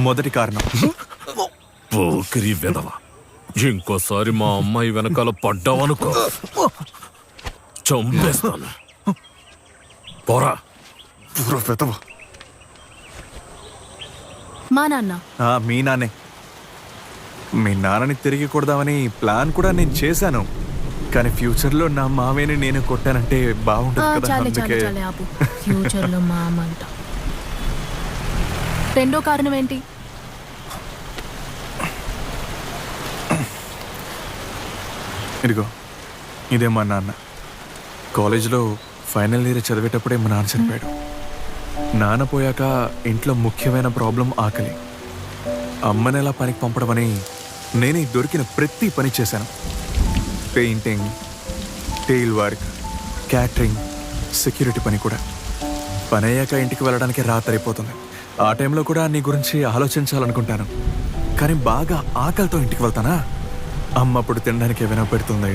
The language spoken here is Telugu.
మొదటి కారణం. పోకిరి వెదవ, ఇంకోసారి మా అమ్మాయి వెనకాల పడ్డావనుకో చంపేస్తాను. పోరా. పూర్వ వెధవ. మా నాన్న మీ నాన్నే. మీ నాన్నని తిరిగి కొడదామని ప్లాన్ కూడా నేను చేశాను. కానీ ఫ్యూచర్లో నా మామయ్యని నేను కొట్టానంటే బాగుంటుంది కదా, చాలే అందుకే. చాలే చాలే ఆపు. ఫ్యూచర్లో మా అమ్మ అంట. రెండో కారణం ఏంటి? ఇదిగో ఇదే మా నాన్న. కాలేజీలో ఫైనల్ ఇయర్ చదివేటప్పుడే మా నాన్న చనిపోయాడు. నాన్న పోయాక ఇంట్లో ముఖ్యమైన ప్రాబ్లం ఆకలి. అమ్మని ఎలా పనికి పంపడమని నేనే దొరికిన ప్రతి పని చేశాను. Painting, tail work, catering, security పని కూడా. పని అయ్యాక ఇంటికి వెళ్ళడానికి రాత్రి అయిపోతుంది. ఆ టైంలో కూడా నీ గురించి ఆలోచించాలనుకుంటాను. కానీ బాగా ఆకలితో ఇంటికి వెళ్తానా, అమ్మ అప్పుడు తినడానికి ఏమైనా పెడుతుంది.